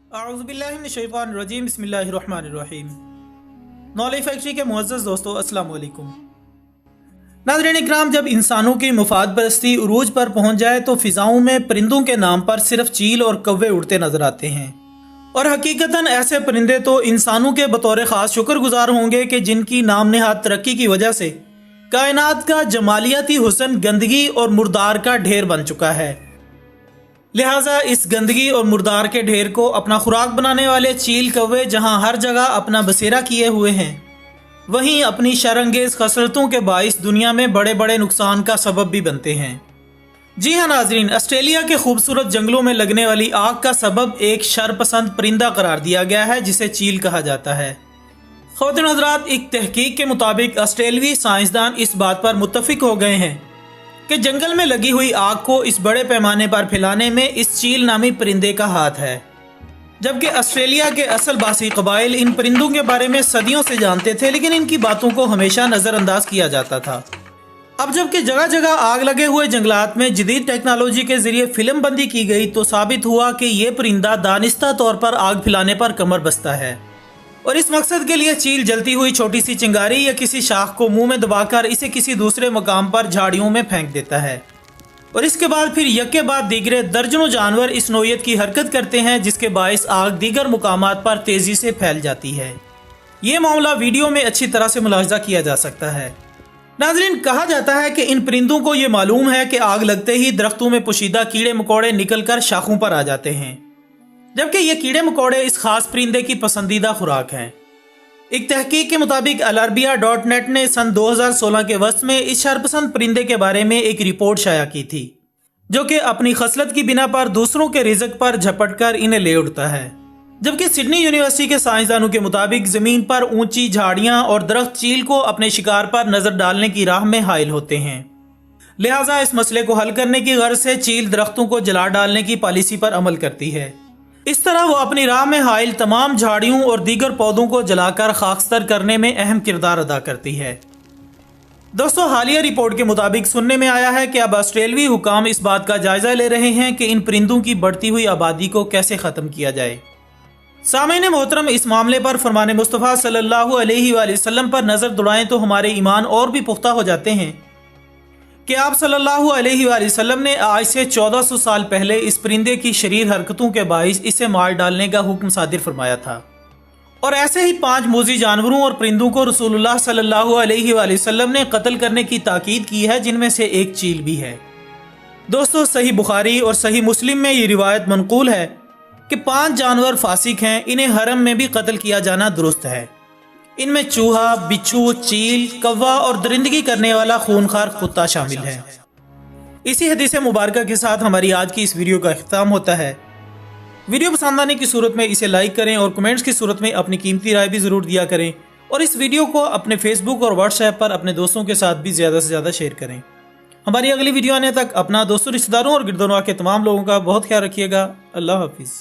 औज़ुबिल्लाहिमिनश्शैतानिर्रजीम बिस्मिल्लाहिर्रहमानिर्रहीम। Knowledge factory के मुअज़्ज़ज़ दोस्तों, अस्सलाम वालेकुम। नाज़रीन इकराम, जब इंसानों की मुफाद परस्ती उरूज पर पहुंच जाए तो फिजाओं में परिंदों के नाम पर सिर्फ चील और कौवे उड़ते नजर आते हैं। और हकीकतन ऐसे परिंदे तो इंसानों के बतौर ख़ास शुक्रगुजार होंगे कि जिनकी नाम नेहाद तरक्की की वजह से कायनात का जमालियाती हुस्न गंदगी और मुर्दार का ढेर बन चुका है। लिहाजा इस गंदगी और मुर्दार के ढेर को अपना खुराक बनाने वाले चील कौवे जहां हर जगह अपना बसेरा किए हुए हैं, वहीं अपनी शरंगेज खसरतों के बाइस दुनिया में बड़े बड़े नुकसान का सबब भी बनते हैं। जी हाँ नाजरीन, ऑस्ट्रेलिया के खूबसूरत जंगलों में लगने वाली आग का सबब एक शरपसंद परिंदा करार दिया गया है जिसे चील कहा जाता है। ख़वातीन हज़रात, एक तहकीक के मुताबिक ऑस्ट्रेलियाई साइंसदान इस बात पर मुत्तफिक हो गए हैं कि जंगल में लगी हुई आग को इस बड़े पैमाने पर फैलाने में इस चील नामी परिंदे का हाथ है। जबकि ऑस्ट्रेलिया के असल बासी कबाइल इन परिंदों के बारे में सदियों से जानते थे, लेकिन इनकी बातों को हमेशा नज़रअंदाज किया जाता था। अब जबकि जगह जगह आग लगे हुए जंगलात में जदीद टेक्नोलॉजी के जरिए फिल्म बंदी की गई तो साबित हुआ कि ये परिंदा दानिस्ता तौर पर आग फैलाने पर कमर बस्ता है। और इस मकसद के लिए चील जलती हुई छोटी सी चिंगारी या किसी शाख को मुंह में दबाकर इसे किसी दूसरे मकाम पर झाड़ियों में फेंक देता है। और इसके बाद फिर यके बाद दीगरे दर्जनों जानवर इस नौयत की हरकत करते हैं, जिसके बायस आग दीगर मुकामात पर तेजी से फैल जाती है। ये मामला वीडियो में अच्छी तरह से मुलाहिजा किया जा सकता है। नाज़रीन, कहा जाता है कि इन परिंदों को ये मालूम है कि आग लगते ही दरख्तों में पोशीदा कीड़े मकोड़े निकल कर शाखों पर आ जाते हैं, जबकि ये कीड़े मकोड़े इस खास परिंदे की पसंदीदा खुराक हैं। एक तहकीक के मुताबिक alarabia.net ने सन 2016 के वस्त में इस शरपसंद परिंदे के बारे में एक रिपोर्ट शाया की थी, जो कि अपनी खसलत की बिना पर दूसरों के रिज़्क पर झपट कर इन्हें ले उड़ता है। जबकि सिडनी यूनिवर्सिटी के साइंसदानों के मुताबिक जमीन पर ऊंची झाड़ियां और दरख्त चील को अपने शिकार पर नजर डालने की राह में हाइल होते हैं। लिहाजा इस मसले को हल करने की गर्ज से चील दरख्तों को जला डालने की पॉलिसी पर अमल करती है। इस तरह वो अपनी राह में हाइल तमाम झाड़ियों और दीगर पौधों को जलाकर खाकस्तर करने में अहम किरदार अदा करती है। दोस्तों, हालिया रिपोर्ट के मुताबिक सुनने में आया है कि अब ऑस्ट्रेलियाई हुकाम इस बात का जायजा ले रहे हैं कि इन परिंदों की बढ़ती हुई आबादी को कैसे खत्म किया जाए। सामईन मोहतरम, इस मामले पर फरमान मुस्तफ़ा सल्लल्लाहु अलैहि वसल्लम पर नजर दौड़ाएं तो हमारे ईमान और भी पुख्ता हो जाते हैं कि आप सल्लल्लाहु अलैहि वसल्लम ने आज से 1400 साल पहले इस परिंदे की शरीर हरकतों के बाइस इसे मार डालने का हुक्म सादिर फरमाया था। और ऐसे ही 5 मोज़ी जानवरों और परिंदों को रसूलुल्लाह सल्लल्लाहु अलैहि वसल्लम ने कत्ल करने की ताकीद की है, जिनमें से एक चील भी है। दोस्तों, सही बुखारी और सही मुस्लिम में ये रिवायत मनकूल है कि 5 जानवर फासिक हैं, इन्हें हरम में भी कत्ल किया जाना दुरुस्त है। इनमें चूहा, बिच्छू, चील, कौवा और दरिंदगी करने वाला खूनखार कुत्ता शामिल है। इसी हदीस मुबारक के साथ हमारी आज की इस वीडियो का इख्तिताम होता है। वीडियो पसंद आने की सूरत में इसे लाइक करें और कमेंट्स की सूरत में अपनी कीमती राय भी ज़रूर दिया करें। और इस वीडियो को अपने फेसबुक और व्हाट्सएप पर अपने दोस्तों के साथ भी ज़्यादा से ज़्यादा शेयर करें। हमारी अगली वीडियो आने तक अपना दोस्तों, रिश्तेदारों और गिरदोनवा के तमाम लोगों का बहुत ख्याल रखिएगा। अल्लाह हाफिज़।